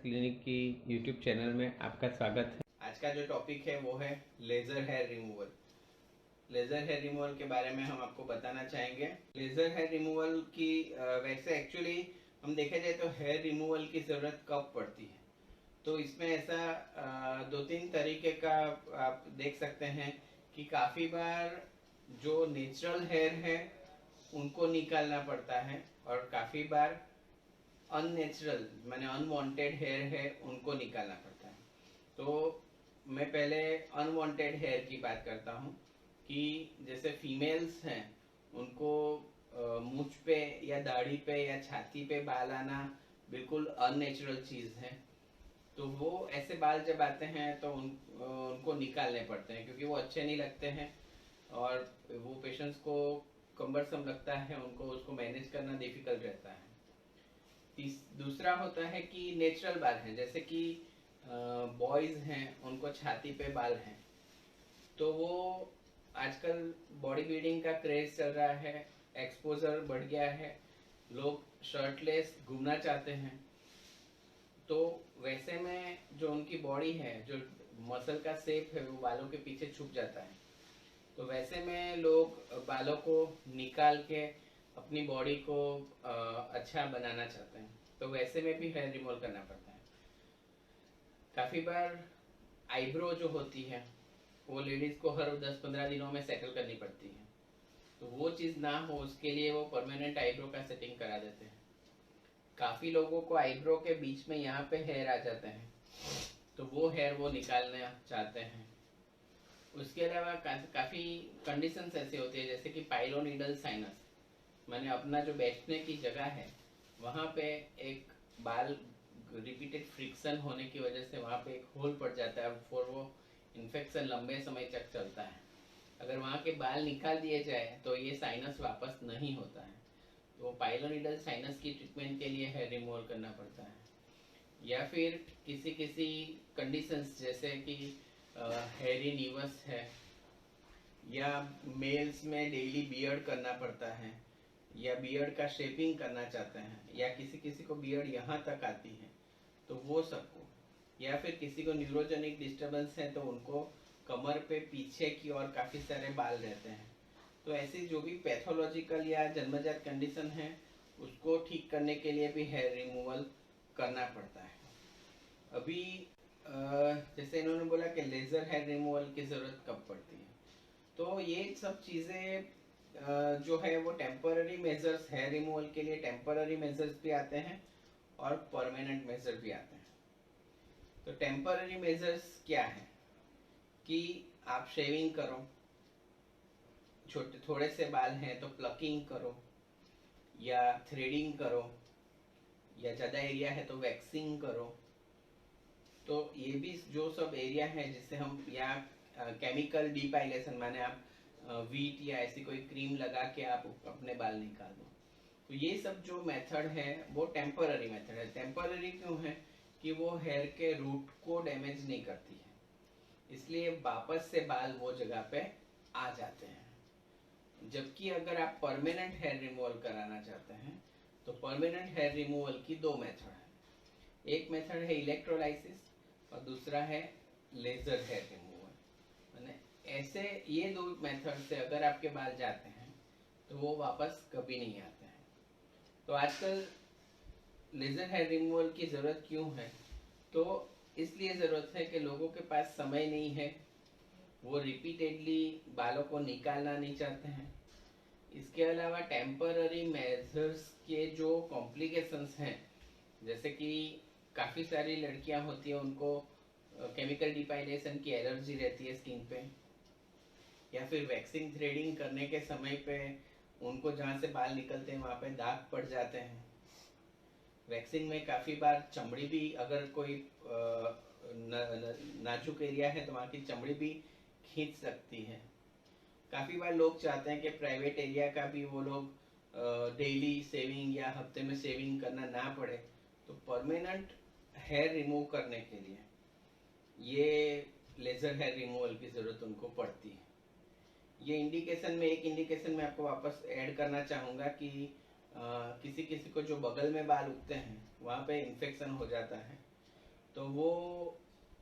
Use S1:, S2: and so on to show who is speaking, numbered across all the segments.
S1: Clinic की YouTube channel में आपका स्वागत है।
S2: आज का जो टॉपिक है वो है laser hair removal. Laser hair removal के बारे में हम आपको बताना चाहेंगे। लेज़र हेयर रिमूवल की वैसे एक्चुअली हम देखा जाए तो हेयर रिमूवल की ज़रूरत कब पड़ती है, तो इसमें ऐसा दो तीन तरीके का आप देख सकते हैं कि काफ़ी बार जो नेचुरल हेयर है उनको निकालना पड़ता है और काफ़ी बार अननेचुरल माने अनवांटेड हेयर है उनको निकालना पड़ता है। तो मैं पहले अनवांटेड हेयर की बात करता हूँ कि जैसे फीमेल्स हैं उनको मूंछ पे या दाढ़ी पे या छाती पे बाल आना बिल्कुल अननेचुरल चीज़ है। तो वो ऐसे बाल जब आते हैं तो उनको निकालने पड़ते हैं क्योंकि वो अच्छे नहीं लगते हैं और वो पेशेंट्स को कम्बरसम लगता है, उनको उसको मैनेज करना डिफिकल्ट रहता है। दूसरा होता है कि नेचुरल बाल हैं, जैसे कि बॉयज़ हैं उनको छाती पे बाल हैं, तो वो आजकल बॉडी बिल्डिंग का क्रेज चल रहा है, एक्सपोजर बढ़ गया है, लोग शर्टलेस घूमना चाहते हैं। तो वैसे में जो उनकी बॉडी है, जो मसल का शेप है वो बालों के पीछे छुप जाता है। तो वैसे में लोग बालों को निकाल के अपनी बॉडी को अच्छा बनाना चाहते हैं, तो वैसे में भी हेयर रिमूवल करना पड़ता है। काफ़ी बार आईब्रो जो होती है वो लेडीज़ को हर 10-15 दिनों में सेटल करनी पड़ती है, तो वो चीज़ ना हो उसके लिए वो परमानेंट आईब्रो का सेटिंग करा देते हैं। काफ़ी लोगों को आईब्रो के बीच में यहाँ पे हेयर आ जाते हैं, तो वो हेयर वो निकालना चाहते हैं। उसके अलावा काफ़ी कंडीशंस ऐसे होती है जैसे कि पाइलोनिडल साइनस, मैंने अपना जो बैठने की जगह है वहाँ पे एक बाल रिपीटेड फ्रिक्शन होने की वजह से वहाँ पे एक होल पड़ जाता है और वो इन्फेक्शन लंबे समय तक चलता है। अगर वहाँ के बाल निकाल दिए जाए तो ये साइनस वापस नहीं होता है, तो पाइलोनिडल साइनस की ट्रीटमेंट के लिए हेयर रिमूवल करना पड़ता है। या फिर किसी किसी कंडीशंस जैसे कि हेयरी नीवस है, या मेल्स में डेली बियर्ड करना पड़ता है, या बियर्ड का शेपिंग करना चाहते हैं, या किसी किसी को बियर्ड यहाँ तक आती है तो वो सबको, या फिर किसी को न्यूरोजेनिक डिस्टर्बेंस है तो उनको कमर पे पीछे की ओर काफ़ी सारे बाल रहते हैं। तो ऐसी जो भी पैथोलॉजिकल या जन्मजात कंडीशन है उसको ठीक करने के लिए भी हेयर रिमूवल करना पड़ता है। अभी जैसे इन्होंने बोला कि लेज़र हेयर रिमूवल की ज़रूरत कब पड़ती है, तो ये सब चीज़ें जो है वो टेम्पररी मेजर्स, हेयर रिमूवल के लिए टेम्पररी मेजर्स भी आते हैं और परमानेंट मेजर भी आते हैं। तो टेम्पररी मेजर्स क्या है कि आप शेविंग करो, छोटे थोड़े से बाल हैं तो प्लकिंग करो, या थ्रेडिंग करो, या ज़्यादा एरिया है तो वैक्सिंग करो। तो ये भी जो सब एरिया है जिससे हम, या केमिकल डीपाइलेशन माने आप वीट या ऐसी कोई क्रीम लगा के आप अपने बाल निकाल दो। तो ये सब जो मेथड है वो टेम्पररी मेथड है। टेम्पररी क्यों है कि वो हेयर के रूट को डैमेज नहीं करती है, इसलिए वापस से बाल वो जगह पे आ जाते हैं। जबकि अगर आप परमानेंट हेयर रिमूवल कराना चाहते हैं तो परमानेंट हेयर रिमूवल की दो मेथड है। एक मेथड है इलेक्ट्रोलाइसिस और दूसरा है लेजर हेयर रिमूवल। मैंने ऐसे ये दो मेथड से अगर आपके बाल जाते हैं तो वो वापस कभी नहीं आते हैं। तो आजकल लेजर हेयर रिमूवल की ज़रूरत क्यों है, तो इसलिए ज़रूरत है कि लोगों के पास समय नहीं है, वो रिपीटेडली बालों को निकालना नहीं चाहते हैं। इसके अलावा टेम्पररी मेजर्स के जो कॉम्प्लिकेशंस हैं, जैसे कि काफ़ी सारी लड़कियां होती हैं उनको केमिकल डिपाइलेशन की एलर्जी रहती है स्किन पे, या फिर वैक्सिंग थ्रेडिंग करने के समय पे उनको जहाँ से बाल निकलते हैं वहाँ पे दाग पड़ जाते हैं। वैक्सिंग में काफ़ी बार चमड़ी भी, अगर कोई नाजुक एरिया है तो वहाँ की चमड़ी भी खींच सकती है। काफ़ी बार लोग चाहते हैं कि प्राइवेट एरिया का भी वो लोग डेली सेविंग या हफ्ते में सेविंग करना ना पड़े, तो परमानेंट हेयर रिमूव करने के लिए ये लेज़र हेयर रिमूवल की ज़रूरत उनको पड़ती है। ये इंडिकेशन में, एक इंडिकेशन में आपको वापस ऐड करना चाहूँगा कि किसी किसी को जो बगल में बाल उगते हैं वहाँ पे इन्फेक्शन हो जाता है, तो वो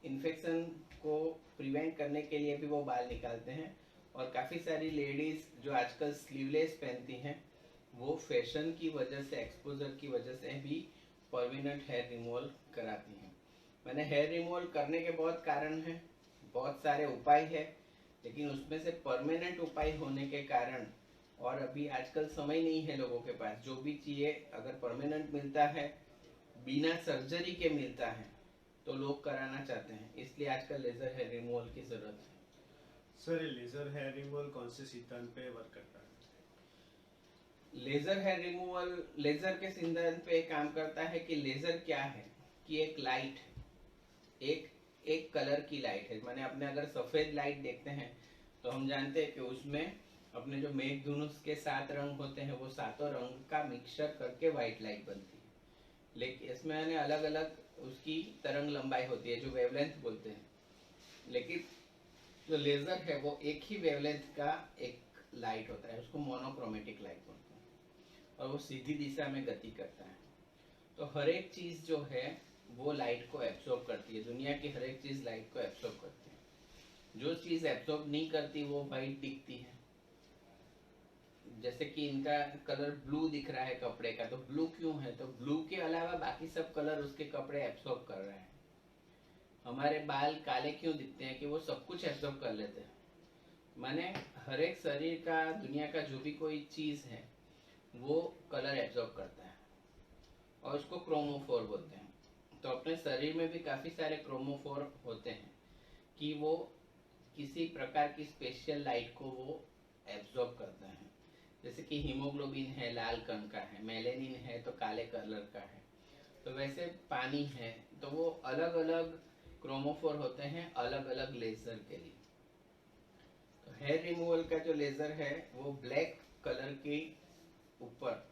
S2: इन्फेक्शन को प्रिवेंट करने के लिए भी वो बाल निकालते हैं। और काफ़ी सारी लेडीज़ जो आजकल स्लीवलेस पहनती हैं वो फैशन की वजह से, एक्सपोजर की वजह से भी परमानेंट हेयर रिमूवल कराती हैं। मैंने हेयर रिमूवल करने के बहुत कारण हैं, बहुत सारे उपाय है, लेकिन उसमें से परमानेंट उपाय होने के कारण, और अभी आजकल समय नहीं है लोगों के पास, जो भी चाहिए अगर परमानेंट मिलता है, बिना सर्जरी के मिलता है, तो लोग कराना चाहते हैं। इसलिए आजकल लेजर हेयर रिमूवल की जरूरत है।
S3: सर, लेजर हेयर रिमूवल कौन से सिद्धांत पे वर्क करता है?
S2: लेजर हेयर रिमूवल लेजर के सिद्धांत पे काम करता है कि लेजर क्या है कि एक लाइट है, एक कलर की लाइट है। माने अपने अगर सफेद लाइट देखते हैं तो हम जानते हैं कि उसमें अपने जो मेघधनुष के 7 रंग होते हैं वो सातों रंग का मिक्सचर करके व्हाइट लाइट बनती है। लेकिन इसमें अलग अलग उसकी तरंग लंबाई होती है जो वेवलेंथ बोलते हैं। लेकिन जो लेजर है वो एक ही वेवलेंथ का एक लाइट होता है, उसको मोनोक्रोमेटिक लाइट बोलते हैं, और वो सीधी दिशा में गति करता है। तो हर एक चीज जो है वो लाइट को एब्सॉर्ब करती है। दुनिया की हर एक चीज लाइट को एब्सॉर्ब करती है। जो चीज एब्सॉर्ब नहीं करती वो व्हाइट दिखती है। जैसे कि इनका कलर ब्लू दिख रहा है कपड़े का, तो ब्लू क्यों है? तो ब्लू के अलावा बाकी सब कलर उसके कपड़े एब्सॉर्ब कर रहे हैं। हमारे बाल काले क्यों दिखते हैं? कि वो सब कुछ एब्सॉर्ब कर लेते हैं। माने हर एक शरीर का, दुनिया का जो भी कोई चीज है वो कलर एब्सॉर्ब करता है, और उसको क्रोमोफोर बोलते हैं। तो अपने शरीर में भी काफी सारे क्रोमोफोर होते हैं कि वो किसी प्रकार की स्पेशल लाइट को वो एब्सॉर्ब करते हैं। जैसे कि हीमोग्लोबिन है, लाल कण का है, मेलेनिन है तो काले कलर का है। तो वैसे पानी है, तो वो अलग अलग क्रोमोफोर होते हैं अलग अलग लेजर के लिए। तो हेयर रिमूवल का जो लेजर है वो ब्लैक कलर के ऊपर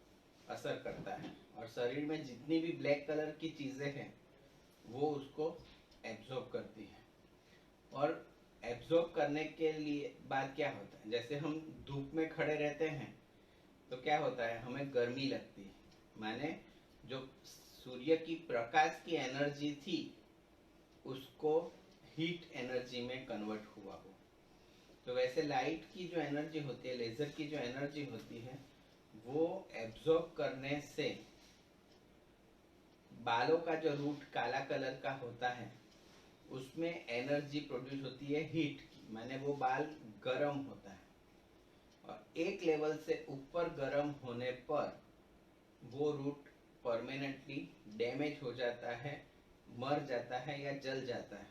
S2: असर करता है, और शरीर में जितनी भी ब्लैक कलर की चीजें हैं वो उसको एब्जॉर्ब करती है। और एब्जॉर्ब करने के लिए बाद क्या होता है, जैसे हम धूप में खड़े रहते हैं तो क्या होता है, हमें गर्मी लगती है। माने जो सूर्य की प्रकाश की एनर्जी थी उसको हीट एनर्जी में कन्वर्ट हुआ हो। तो वैसे लाइट की जो एनर्जी होती है, लेजर की जो एनर्जी होती है, वो एब्जॉर्ब करने से बालों का जो रूट काला कलर का होता है उसमें एनर्जी प्रोड्यूस होती है हीट की। माने वो बाल गर्म होता है, और एक लेवल से ऊपर गर्म होने पर वो रूट परमानेंटली डैमेज हो जाता है, मर जाता है या जल जाता है।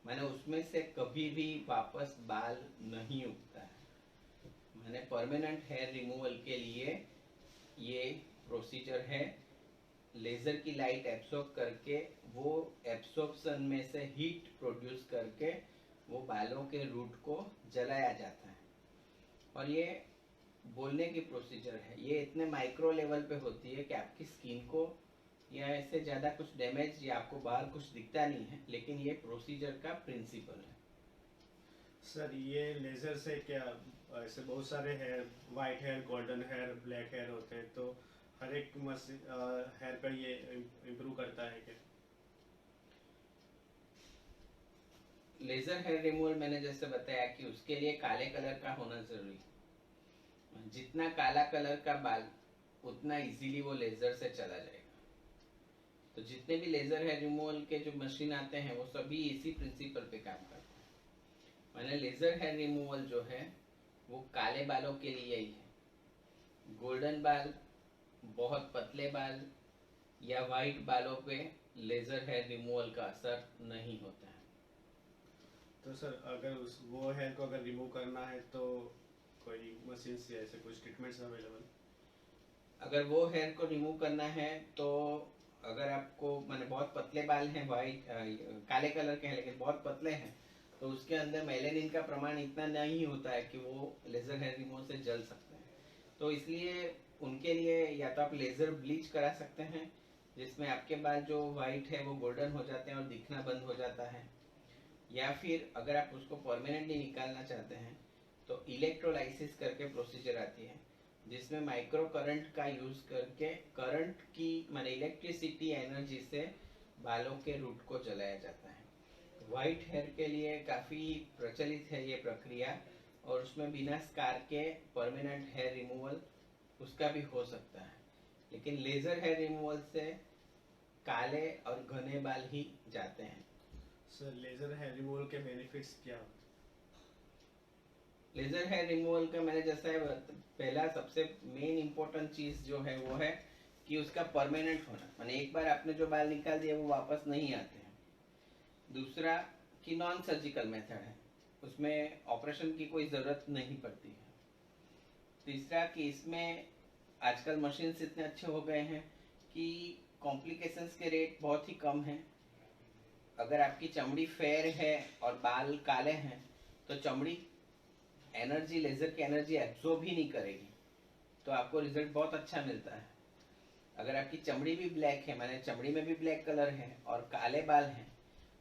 S2: माने उसमें से कभी भी वापस बाल नहीं उगता है। माने परमानेंट हेयर रिमूवल के लिए ये प्रोसीजर है। लेजर की लाइट एब्सॉर्ब करके वो एब्सॉर्प्शन में से हीट प्रोड्यूस करके वो बालों के रूट को जलाया जाता है। और ये बोलने की प्रोसीजर है, ये इतने माइक्रो लेवल पे होती है कि आपकी स्किन को या ऐसे ज़्यादा कुछ डैमेज या आपको बाहर कुछ दिखता नहीं है, लेकिन ये प्रोसीजर का प्रिंसिपल है।
S3: सर, ये लेजर से क्या ऐसे बहुत सारे hair, white hair, golden hair, black hair होते हैं, तो हर एक हेयर पर ये इम्प्रूव करता है क्या?
S2: लेजर हेयर रिमूवल मैंने जैसे बताया कि उसके लिए काले कलर का होना जरूरी है। जितना काला कलर का बाल उतना इजीली वो लेजर से चला जाएगा। तो जितने भी लेजर हेयर रिमूवल के जो मशीन आते हैं वो सभी इसी प्रिंसिपल पे काम करते हैं। मैंने लेजर हेयर रिमूवल जो है वो काले बालों के लिए ही है। गोल्डन बाल, बहुत पतले बाल या वाइट बालों पे लेजर हेयर रिमूवल का असर नहीं होता है।
S3: तो सर, अगर वो हेयर को अगर रिमूव करना है तो कोई मशीन से ऐसे कुछ ट्रीटमेंट्स अवेलेबल?
S2: अगर वो हेयर को रिमूव करना है तो अगर आपको माने बहुत पतले बाल हैं, वाइट काले कलर के हैं लेकिन बहुत पतले हैं, तो उसके अंदर मेलेनिन का प्रमाण इतना नहीं होता है कि वो लेजर हेयर रिमूव से जल सकते हैं। तो इसलिए उनके लिए या तो आप लेजर ब्लीच करा सकते हैं, जिसमें आपके बाल जो वाइट है वो गोल्डन हो जाते हैं और दिखना बंद हो जाता है। या फिर अगर आप उसको परमानेंटली निकालना चाहते हैं तो इलेक्ट्रोलाइसिस करके प्रोसीजर आती है, जिसमें माइक्रो करंट का यूज करके करंट की माने इलेक्ट्रिसिटी एनर्जी से बालों के रूट को जलाया जाता है। वाइट हेयर के लिए काफ़ी प्रचलित है ये प्रक्रिया, और उसमें बिना स्कार के परमानेंट हेयर रिमूवल उसका भी हो सकता है। लेकिन लेज़र हेयर रिमूवल से काले और घने बाल ही जाते हैं।
S3: सर लेजर हेयर रिमूवल के बेनिफिट्स क्या होते
S2: लेज़र हेयर रिमूवल का मैंने जैसा है पहला सबसे मेन इम्पोर्टेंट चीज़ जो है वो है कि उसका परमानेंट होना, माने एक बार आपने जो बाल निकाल दिए वो वापस नहीं आते हैं। दूसरा कि नॉन सर्जिकल मेथड है, उसमें ऑपरेशन की कोई ज़रूरत नहीं पड़ती है। तीसरा कि इसमें आजकल मशीन्स इतने अच्छे हो गए हैं कि कॉम्प्लिकेशंस के रेट बहुत ही कम हैं। अगर आपकी चमड़ी फेयर है और बाल काले हैं तो चमड़ी एनर्जी, लेज़र की एनर्जी एब्जॉर्ब ही नहीं करेगी, तो आपको रिजल्ट बहुत अच्छा मिलता है। अगर आपकी चमड़ी भी ब्लैक है, माने चमड़ी में भी ब्लैक कलर है और काले बाल हैं,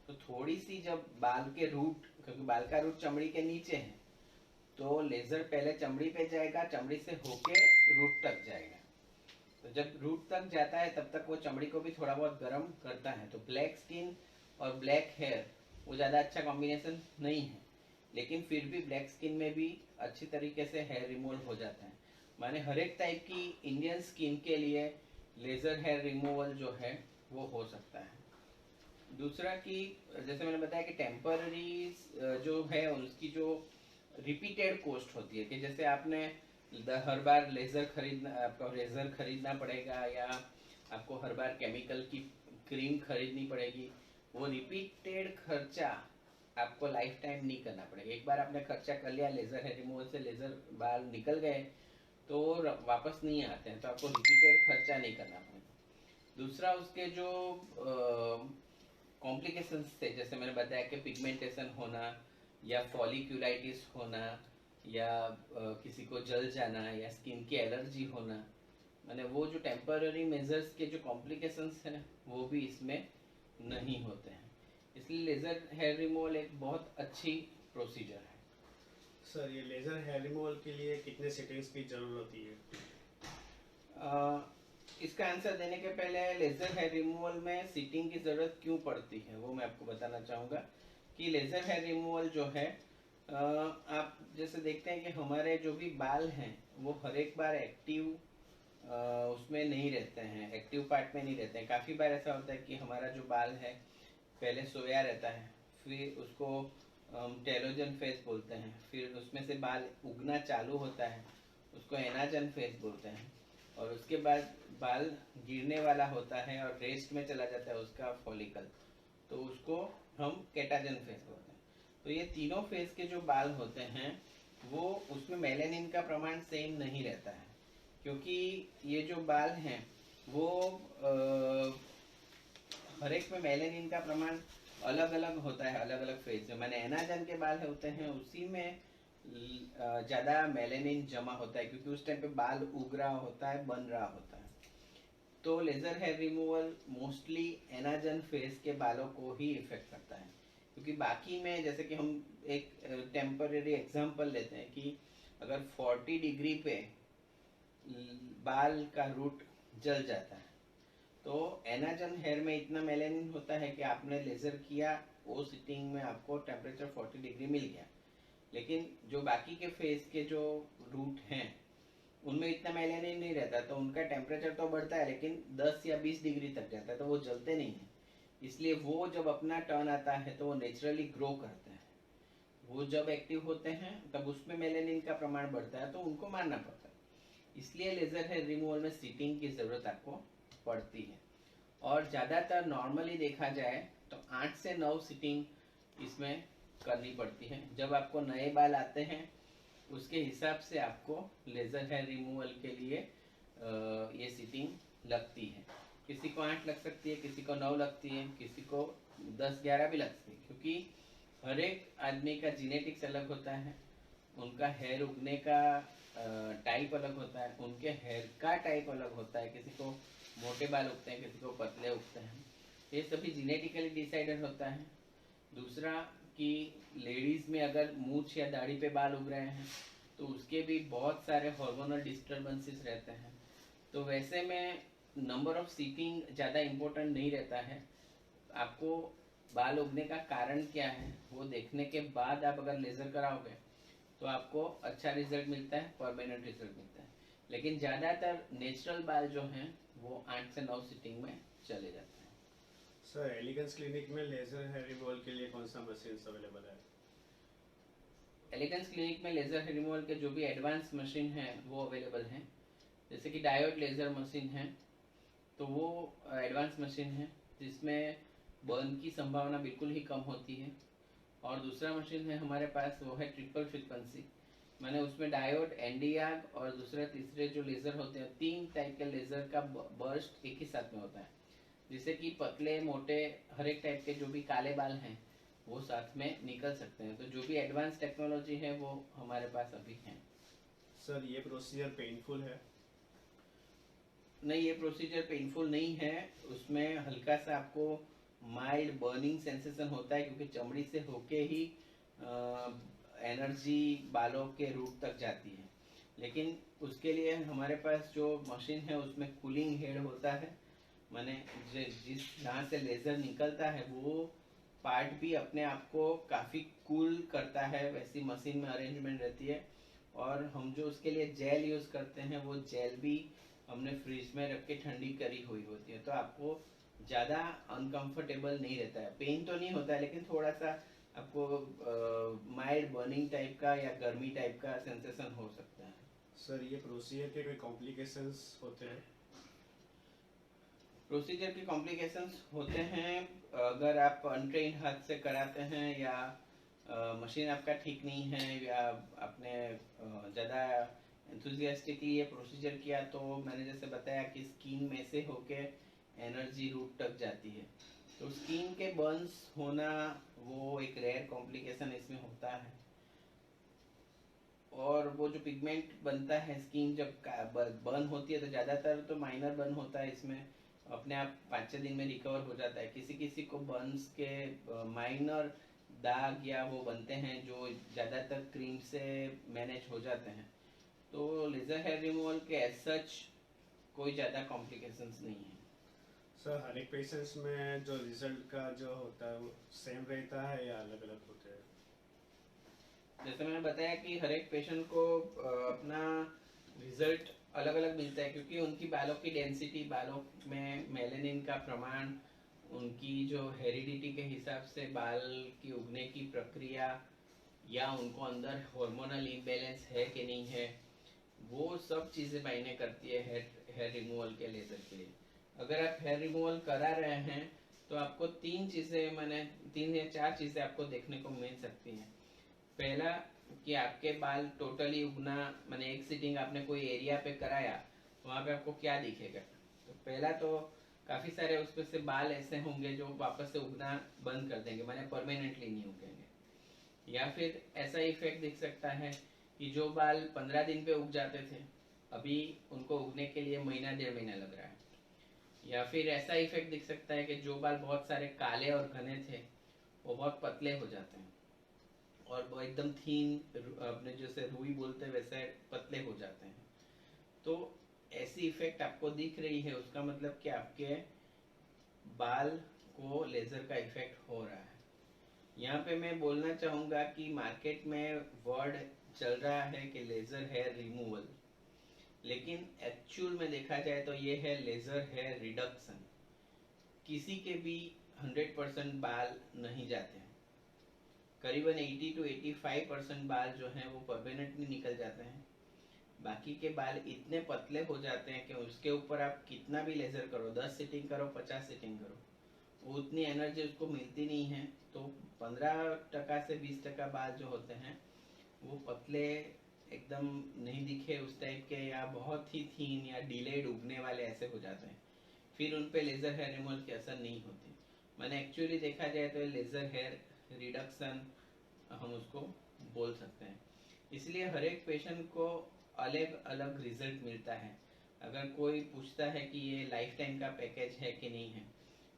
S2: तो थोड़ी सी जब बाल के रूट, क्योंकि बाल का रूट चमड़ी के नीचे है, तो लेज़र पहले चमड़ी पे जाएगा, चमड़ी से होके रूट तक जाएगा। तो जब रूट तक जाता है तब तक वो चमड़ी को भी थोड़ा बहुत गर्म करता है। तो ब्लैक स्किन और ब्लैक हेयर वो ज़्यादा अच्छा कॉम्बिनेशन नहीं है, लेकिन फिर भी ब्लैक स्किन में भी अच्छी तरीके से हेयर रिमूवल हो जाता है। माने हर एक टाइप की इंडियन स्किन के लिए लेज़र हेयर रिमूवल जो है वो हो सकता है। दूसरा कि जैसे मैंने बताया कि टेम्पररी जो है उसकी जो रिपीटेड कॉस्ट होती है, कि जैसे आपने हर बार आपको लेज़र खरीदना पड़ेगा या आपको हर बार केमिकल की क्रीम खरीदनी पड़ेगी, वो रिपीटेड खर्चा आपको लाइफ टाइम नहीं करना पड़ेगा। एक बार आपने खर्चा कर लिया लेज़र हेयर रिमूवल से, लेज़र बाल निकल गए तो वापस नहीं आते हैं, तो आपको रिपीटेड खर्चा नहीं करना पड़ेगा। दूसरा उसके जो कॉम्प्लिकेशंस थे, जैसे मैंने बताया कि पिगमेंटेशन होना या फॉलिक्यूलाइटिस होना या किसी को जल जाना या स्किन की एलर्जी होना, माने वो जो टेम्पररी मेजर्स के जो कॉम्प्लिकेशंस हैं वो भी इसमें नहीं होते हैं। इसलिए लेज़र हेयर रिमूवल एक बहुत अच्छी प्रोसीजर है।
S3: सर ये लेजर हेयर रिमूवल के लिए कितने सेटिंग्स की जरूरत होती है?
S2: इसका आंसर देने के पहले लेज़र हेयर रिमूवल में सीटिंग की ज़रूरत क्यों पड़ती है वो मैं आपको बताना चाहूँगा। कि लेज़र हेयर रिमूवल जो है, आप जैसे देखते हैं कि हमारे जो भी बाल हैं वो हर एक बार एक्टिव उसमें नहीं रहते हैं, एक्टिव पार्ट में नहीं रहते हैं। काफ़ी बार ऐसा होता है कि हमारा जो बाल है पहले सोया रहता है, फिर उसको टेलोजन फेज बोलते हैं, फिर उसमें से बाल उगना चालू होता है, उसको एनाजन फेज बोलते हैं, और उसके बाद बाल गिरने वाला होता है और रेस्ट में चला जाता है उसका फॉलिकल, तो उसको हम कैटाजन फेज बोलते हैं। तो ये तीनों फेज के जो बाल होते हैं वो उसमें मेलेनिन का प्रमाण सेम नहीं रहता है, क्योंकि ये जो बाल हैं वो हर एक में मेलेनिन का प्रमाण अलग अलग होता है, अलग अलग फेज में। मैंने एनाजन के बाल होते हैं उसी में ज़्यादा मेलेनिन जमा होता है, क्योंकि उस टाइम पे बाल उग रहा होता है, बन रहा होता है। तो laser hair removal mostly anagen phase के बालों को ही इफेक्ट करता है, क्योंकि बाकी में जैसे कि हम एक टेम्पररी एग्जांपल लेते हैं कि अगर 40 डिग्री पे बाल का रूट जल जाता है, तो एनाजन हेयर में इतना मेलेनिन होता है कि आपने लेज़र किया, वो सिटिंग में आपको टेम्परेचर 40 डिग्री मिल गया। लेकिन जो बाकी के फेस के जो रूट हैं उनमें इतना मेलेनिन नहीं रहता, तो उनका टेम्परेचर तो बढ़ता है लेकिन 10 या 20 डिग्री तक जाता है, तो वो जलते नहीं हैं। इसलिए वो जब अपना टर्न आता है तो वो नेचुरली ग्रो करते हैं। वो जब एक्टिव होते हैं तब उसमें मेलेनिन का प्रमाण बढ़ता है, तो उनको मारना पड़ता है। इसलिए लेज़र हेयर रिमूवल में सीटिंग की ज़रूरत आपको पड़ती है, और ज़्यादातर नॉर्मली देखा जाए तो 8 से 9 सीटिंग इसमें करनी पड़ती है। जब आपको नए बाल आते हैं उसके हिसाब से आपको लेज़र हेयर रिमूवल के लिए ये सीटिंग लगती है। किसी को 8 लग सकती है, किसी को 9 लगती है, किसी को 10-11 भी लगती है, क्योंकि हर एक आदमी का जीनेटिक्स अलग होता है, उनका हेयर उगने का टाइप अलग होता है, उनके हेयर का टाइप अलग होता है। किसी को मोटे बाल उगते हैं, किसी को पतले उगते हैं, ये सभी जीनेटिकली डिसाइडेड होता है। दूसरा कि लेडीज़ में अगर मूछ या दाढ़ी पे बाल उग रहे हैं तो उसके भी बहुत सारे हार्मोनल डिस्टर्बेंसेस रहते हैं। तो वैसे में नंबर ऑफ सीटिंग ज़्यादा इम्पोर्टेंट नहीं रहता है, आपको बाल उगने का कारण क्या है वो देखने के बाद आप अगर लेज़र कराओगे तो आपको अच्छा रिजल्ट मिलता है, परमानेंट रिजल्ट मिलता है। लेकिन ज़्यादातर नेचुरल बाल जो हैं वो 8 से 9 सिटिंग में चले जाते हैं।
S3: सर एलिगेंस क्लिनिक में लेजर हेयर रिमूवल के लिए कौन सा मशीन अवेलेबल है?
S2: एलिगेंस क्लिनिक में लेज़र हेयर रिमूवल के जो भी एडवांस मशीन हैं वो अवेलेबल हैं, जैसे कि डायोड लेज़र मशीन है, तो वो एडवांस मशीन है जिसमें बर्न की संभावना बिल्कुल ही कम होती है। और दूसरा मशीन है हमारे पास, वो है ट्रिपल फ्रीक्वेंसी। मैंने उसमें डायोड, एनडीआर और दूसरे तीसरे जो लेज़र होते हैं, 3 टाइप के लेज़र का बर्स्ट एक ही साथ में होता है, जिससे कि पतले मोटे हर एक टाइप के जो भी काले बाल हैं वो साथ में निकल सकते हैं। तो जो भी एडवांस टेक्नोलॉजी है वो हमारे पास अभी है।
S3: सर ये प्रोसीजर पेनफुल है?
S2: नहीं, ये प्रोसीजर पेनफुल नहीं है। उसमें हल्का सा आपको माइल्ड बर्निंग सेंसेशन होता है, क्योंकि चमड़ी से होके ही एनर्जी बालों के रूट तक जाती है। लेकिन उसके लिए हमारे पास जो मशीन है उसमें कूलिंग हेड होता है, माने जिस जहाँ से लेज़र निकलता है वो पार्ट भी अपने आप को काफ़ी कूल करता है, वैसी मशीन में अरेंजमेंट रहती है। और हम जो उसके लिए जेल यूज़ करते हैं वो जेल भी हमने फ्रिज में रख के ठंडी करी हुई होती है, तो आपको ज़्यादा अनकंफर्टेबल नहीं रहता है। पेन तो नहीं होता है, लेकिन थोड़ा सा आपको माइल्ड बर्निंग टाइप का या गर्मी टाइप का सेंसेशन हो सकता है।
S3: सर ये प्रोसीजर के कोई कॉम्प्लिकेशंस होते हैं?
S2: प्रोसीजर के कॉम्प्लिकेशंस होते हैं अगर आप अनट्रेन्ड हाथ से कराते हैं, या मशीन आपका ठीक नहीं है, या आपने ज़्यादा एंथुजियास्टिकली ये प्रोसीजर किया, तो मैंने जैसे बताया कि स्किन में से होके एनर्जी रूट तक जाती है। तो स्किन के बर्न्स होना वो एक रेयर कॉम्प्लिकेशन इसमें होता है। और वो जो पिगमेंट बनता है स्किन जब बर्न होती है, तो ज़्यादातर तो माइनर बर्न होता है, इसमें अपने आप 5-6 दिन में रिकवर हो जाता है। किसी किसी को बर्न्स के माइनर दाग या वो बनते हैं जो ज़्यादातर क्रीम से मैनेज हो जाते हैं। तो लेज़र हेयर रिमूवल के एज सच कोई ज़्यादा कॉम्प्लिकेशंस नहीं है।
S3: सर हर एक पेशेंट्स में जो रिजल्ट का जो होता है वो सेम रहता है या अलग अलग होते हैं?
S2: जैसे मैंने बताया कि हर एक पेशेंट को अपना रिजल्ट अलग अलग मिलता है, क्योंकि उनकी बालों की डेंसिटी, बालों में मेलेनिन का प्रमाण, उनकी जो हेरिडिटी के हिसाब से बाल की उगने की प्रक्रिया, या उनको अंदर हार्मोनल इम्बैलेंस है कि नहीं है, वो सब चीज़ें मायने करती है हेयर रिमूवल के लेज़र के लिए। अगर आप हेयर रिमूवल करा रहे हैं तो आपको 3 चीज़ें, मैंने 3 या 4 चीज़ें आपको देखने को मिल सकती हैं। पहला कि आपके बाल टोटली उगना, मैंने एक सिटिंग आपने कोई एरिया पे कराया, वहाँ पे आपको क्या दिखेगा? तो पहला तो काफ़ी सारे उसमें से बाल ऐसे होंगे जो वापस से उगना बंद कर देंगे, मैंने परमानेंटली नहीं उगेंगे। या फिर ऐसा इफेक्ट दिख सकता है कि जो बाल 15 दिन पे उग जाते थे, अभी उनको उगने के लिए महीना 1.5 महीना लग रहा है। या फिर ऐसा इफेक्ट दिख सकता है कि जो बाल बहुत सारे काले और घने थे वो बहुत पतले हो जाते हैं, और वो एकदम थीन, अपने जैसे रुई बोलते हैं वैसे पतले हो जाते हैं। तो ऐसी इफेक्ट आपको दिख रही है, उसका मतलब कि आपके बाल को लेज़र का इफेक्ट हो रहा है। यहाँ पे मैं बोलना चाहूँगा कि मार्केट में वर्ड चल रहा है कि लेज़र हेयर रिमूवल, लेकिन एक्चुअल में देखा जाए तो ये है लेज़र हेयर रिडक्शन। किसी के भी 100% बाल नहीं जाते हैं, करीबन 80 to 85% बाल जो हैं वो परमानेंटली निकल जाते हैं। बाकी के बाल इतने पतले हो जाते हैं कि उसके ऊपर आप कितना भी लेज़र करो, 10 सिटिंग करो, 50 सिटिंग करो, वो उतनी एनर्जी उसको मिलती नहीं है। तो 15% से 20% बाल जो होते हैं वो पतले एकदम नहीं दिखे उस टाइप के, या बहुत ही थीन या डिलेड उगने वाले ऐसे हो जाते हैं। फिर उन पे लेज़र हेयर रिमूवल की असर नहीं होती। मैंने एक्चुअली देखा जाए तो लेज़र हेयर रिडक्शन हम उसको बोल सकते हैं। इसलिए हर एक पेशेंट को अलग अलग रिजल्ट मिलता है। अगर कोई पूछता है कि ये लाइफ टाइम का पैकेज है कि नहीं है,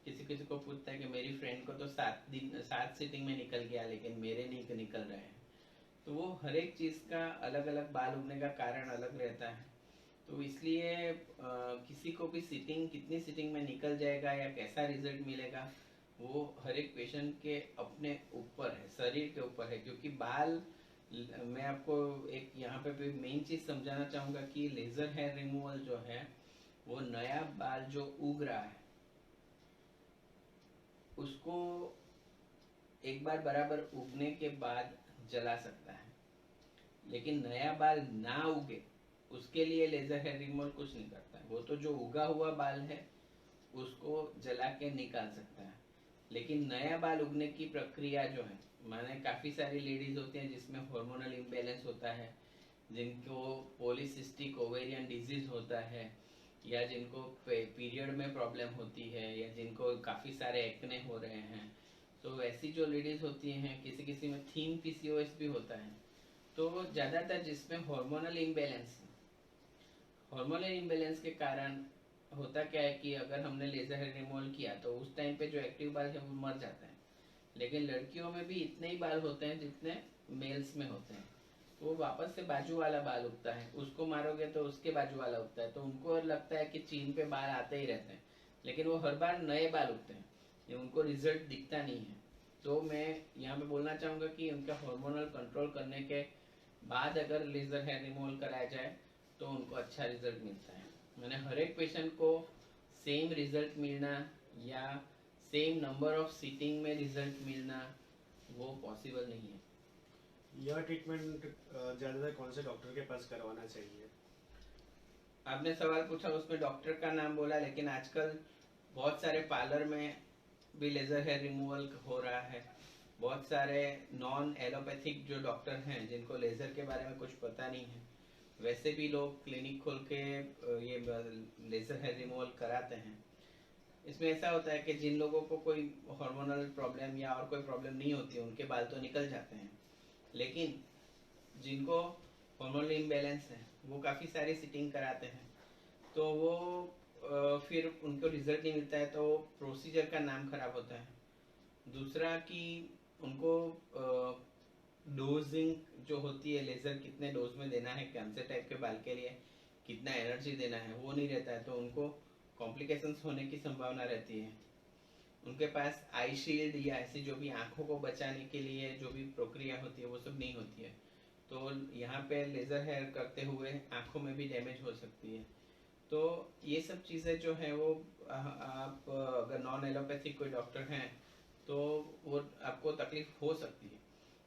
S2: किसी किसी को पूछता है कि मेरी फ्रेंड को तो 7 सिटिंग में निकल गया, लेकिन मेरे नहीं निकल रहे हैं। तो वो हर एक चीज़ का अलग अलग बाल उगने का कारण अलग रहता है। तो इसलिए किसी को भी सिटिंग, कितनी सिटिंग में निकल जाएगा या कैसा रिजल्ट मिलेगा, वो हर एक पेशेंट के अपने ऊपर है, शरीर के ऊपर है। क्योंकि बाल, मैं आपको एक यहाँ पे भी मेन चीज समझाना चाहूंगा कि लेजर हेयर रिमूवल जो है वो नया बाल जो उग रहा है उसको एक बार बराबर उगने के बाद जला सकता है, लेकिन नया बाल ना उगे उसके लिए लेजर हेयर रिमूवल कुछ नहीं करता है। वो तो जो उगा हुआ बाल है उसको जला के निकाल सकता है, लेकिन नया बाल उगने की प्रक्रिया जो है, माने काफी सारी लेडीज होती हैं जिसमें हार्मोनल इम्बैलेंस होता है, जिनको पॉलीसिस्टिक ओवेरियन डिजीज होता है, या जिनको पीरियड में प्रॉब्लम होती है, या जिनको काफी सारे एक्ने हो रहे हैं। तो ऐसी जो लेडीज होती हैं, किसी किसी में थीन पीसीओएस भी होता है। तो ज्यादातर जिसमें हार्मोनल इम्बैलेंस के कारण होता क्या है कि अगर हमने लेजर हेयर रिमूवल किया तो उस टाइम पे जो एक्टिव बाल है वो मर जाता है। लेकिन लड़कियों में भी इतने ही बाल होते हैं जितने मेल्स में होते हैं। तो वो वापस से बाजू वाला बाल उगता है, उसको मारोगे तो उसके बाजू वाला उगता है। तो उनको लगता है कि चीन पे बाल आते ही रहते हैं, लेकिन वो हर बार नए बाल उगते हैं, ये उनको रिजल्ट दिखता नहीं है। तो मैं यहाँ पे बोलना चाहूँगा कि उनका हार्मोनल कंट्रोल करने के बाद अगर लेजर हेयर रिमूवल कराया जाए तो उनको अच्छा रिजल्ट मिलता है। मैंने हर एक पेशेंट को सेम रिजल्ट मिलना या सेम नंबर ऑफ सीटिंग में रिजल्ट मिलना वो पॉसिबल नहीं है।
S3: यह ट्रीटमेंट ज़्यादातर कौन से डॉक्टर के पास करवाना चाहिए?
S2: आपने सवाल पूछा उसमें डॉक्टर का नाम बोला, लेकिन आजकल बहुत सारे पार्लर में भी लेजर हेयर रिमूवल हो रहा है। बहुत सारे नॉन एलोपैथिक जो डॉक्टर हैं जिनको लेजर के बारे में कुछ पता नहीं है, वैसे भी लोग क्लिनिक खोल के ये लेजर हेयर रिमूवल कराते हैं। इसमें ऐसा होता है कि जिन लोगों को कोई हार्मोनल प्रॉब्लम या और कोई प्रॉब्लम नहीं होती है उनके बाल तो निकल जाते हैं, लेकिन जिनको हार्मोनल इम्बैलेंस है वो काफ़ी सारी सिटिंग कराते हैं, तो वो फिर उनको रिजल्ट नहीं मिलता है, तो प्रोसीजर का नाम खराब होता है। दूसरा कि उनको डोजिंग जो होती है, लेजर कितने डोज में देना है, कौन से टाइप के बाल के लिए कितना एनर्जी देना है, वो नहीं रहता है, तो उनको कॉम्प्लिकेशंस होने की संभावना रहती है। उनके पास आई शील्ड या ऐसी जो भी आंखों को बचाने के लिए जो भी प्रक्रिया होती है वो सब नहीं होती है। तो यहाँ पे लेजर हेयर करते हुए आंखों में भी डैमेज हो सकती है। तो ये सब चीज़ें जो है वो आप अगर नॉन एलोपैथिक कोई डॉक्टर हैं तो वो आपको तकलीफ हो सकती है।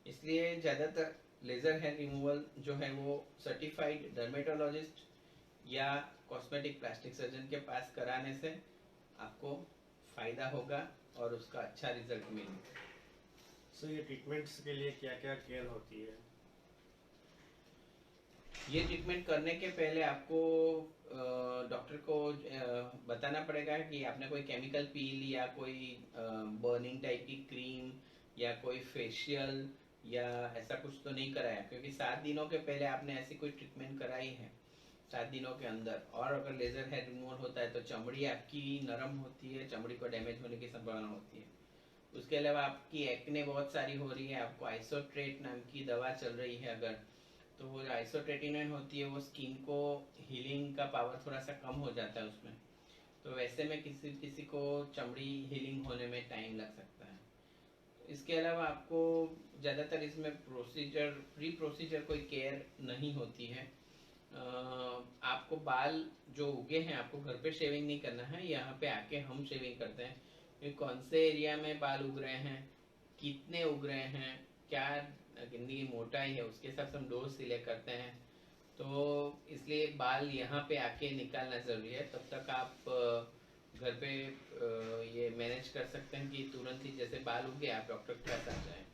S2: इसलिए ज़्यादातर लेजर हेयर रिमूवल जो है वो सर्टिफाइड डर्मेटोलॉजिस्ट या कॉस्मेटिक प्लास्टिक सर्जन के पास कराने से आपको फ़ायदा होगा और उसका अच्छा रिजल्ट मिलेगा।
S3: सो ये ट्रीटमेंट्स के लिए क्या क्या केयर होती है?
S2: ये ट्रीटमेंट करने के पहले आपको डॉक्टर को बताना पड़ेगा कि आपने कोई केमिकल पी लिया, कोई बर्निंग टाइप की क्रीम या कोई फेशियल या ऐसा कुछ तो नहीं कराया, क्योंकि 7 दिनों के पहले आपने ऐसी कोई ट्रीटमेंट कराई है 7 दिनों के अंदर। और अगर लेजर हेयर रिमूवल होता है तो चमड़ी आपकी नरम होती है, चमड़ी को डैमेज होने की संभावना होती है। उसके अलावा आपकी एक्ने बहुत सारी हो रही है, आपको आइसोट्रेट नाम की दवा चल रही है अगर, तो वो आइसोट्रेटिनोन होती है वो स्किन को हीलिंग का पावर थोड़ा सा कम हो जाता है उसमें। तो वैसे में किसी किसी को चमड़ी हीलिंग होने में टाइम लग सकता है। इसके अलावा आपको ज़्यादातर इसमें प्री प्रोसीजर कोई केयर नहीं होती है। आपको बाल जो उगे हैं आपको घर पे शेविंग नहीं करना है, यहाँ पे आके हम शेविंग करते हैं कि कौन से एरिया में बाल उग रहे हैं, कितने उग रहे हैं, क्या गिनती की मोटाई है, उसके हिसाब से हम डोज सिलेक्ट करते हैं। तो इसलिए बाल यहाँ पे आके निकालना ज़रूरी है। तब तक आप घर पे ये मैनेज कर सकते हैं कि तुरंत ही जैसे बाल उग गए आप डॉक्टर के पास आ जाएं।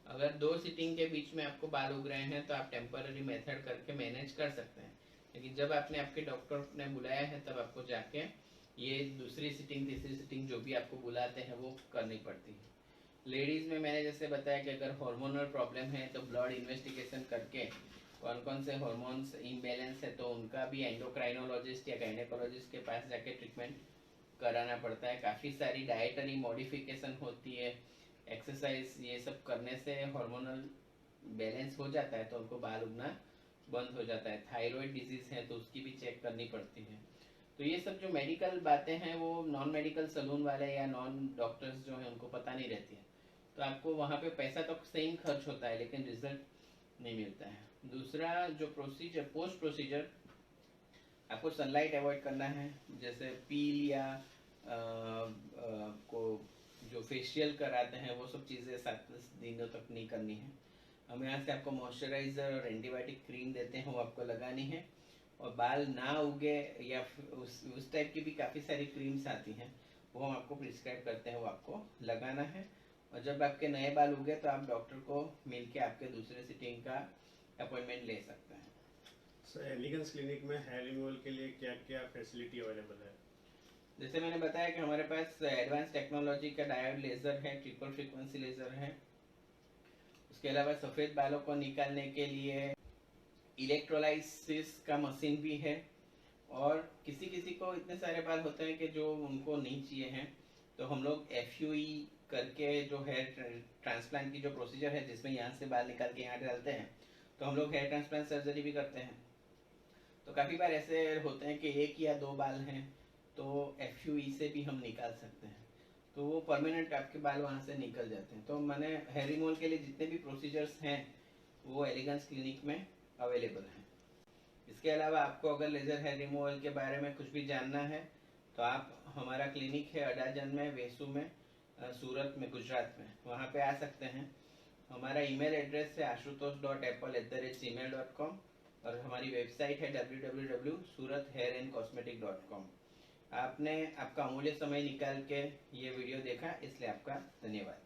S2: अगर 2 सीटिंग के बीच में आपको बाल उग रहे हैं तो आप टेम्पररी मेथड करके मैनेज कर सकते हैं, लेकिन जब आपने आपके डॉक्टर ने बुलाया है तब आपको जाके ये दूसरी सीटिंग तीसरी सीटिंग जो भी आपको बुलाते हैं वो करनी पड़ती है। लेडीज़ में मैंने जैसे बताया कि अगर हार्मोनल प्रॉब्लम है तो ब्लड इन्वेस्टिगेशन करके कौन कौन से हार्मोन्स इम्बैलेंस है तो उनका भी एंडोक्राइनोलॉजिस्ट या गायनेकोलॉजिस्ट के पास जाके ट्रीटमेंट कराना पड़ता है। काफ़ी सारी डाइटरी मॉडिफिकेशन होती है, एक्सरसाइज, ये सब करने से हार्मोनल बैलेंस हो जाता है तो उनको बाल उगना बंद हो जाता है। थायराइड डिजीज़ है तो उसकी भी चेक करनी पड़ती है। तो तो ये सब जो मेडिकल बातें हैं वो नॉन मेडिकल सलून वाले या नॉन डॉक्टर्स जो हैं उनको पता नहीं रहती है। तो आपको वहाँ पे पैसा तो सेम खर्च होता है लेकिन रिजल्ट नहीं मिलता है। दूसरा जो प्रोसीजर, पोस्ट प्रोसीजर आपको सनलाइट अवॉइड करना है, जैसे पील या को जो फेशियल कराते हैं वो सब चीज़ें 7 दिनों तक नहीं करनी है। हम यहाँ से आपको मॉइस्चराइज़र और एंटीबायोटिक क्रीम देते हैं, वो आपको लगानी है। और बाल ना उगे या उस टाइप की भी काफ़ी सारी क्रीम्स आती हैं, वो हम आपको प्रिस्क्राइब करते हैं, वो आपको लगाना है। और जब आपके नए बाल उगे तो आप डॉक्टर को मिल के आपके दूसरे सिटिंग का अपॉइंटमेंट ले सकते हैं।
S3: सर एलिगेंस क्लिनिक में हेयर रिमूवल के लिए क्या क्या फैसिलिटी अवेलेबल है?
S2: जैसे मैंने बताया कि हमारे पास एडवांस टेक्नोलॉजी का डायोड लेज़र है, ट्रिपल फ्रीक्वेंसी लेज़र है। उसके अलावा सफ़ेद बालों को निकालने के लिए इलेक्ट्रोलाइसिस का मशीन भी है। और किसी किसी को इतने सारे बाल होते हैं कि जो उनको नहीं चाहिए हैं, तो हम लोग FUE करके जो हेयर ट्रांसप्लांट की जो प्रोसीजर है, जिसमें यहाँ से बाल निकाल के यहाँ डालते हैं, तो हम लोग हेयर ट्रांसप्लांट सर्जरी भी करते हैं। तो काफ़ी बार ऐसे होते हैं कि 1 या 2 बाल हैं, तो FUE से भी हम निकाल सकते हैं, तो वो परमानेंट आपके बाल वहाँ से निकल जाते हैं। तो मैंने हेयर रिमूवल के लिए जितने भी प्रोसीजर्स हैं वो एलिगेंस क्लिनिक में अवेलेबल हैं। इसके अलावा आपको अगर लेज़र हेयर रिमूवल के बारे में कुछ भी जानना है तो आप, हमारा क्लिनिक है अडाजन में, वेसू में, सूरत में, गुजरात में, वहाँ पे आ सकते हैं। हमारा ईमेल एड्रेस है ashutosh.apple@gmail.com और हमारी वेबसाइट है www.surathairandcosmetic.com। आपने आपका अमूल्य समय निकाल के ये वीडियो देखा, इसलिए आपका धन्यवाद।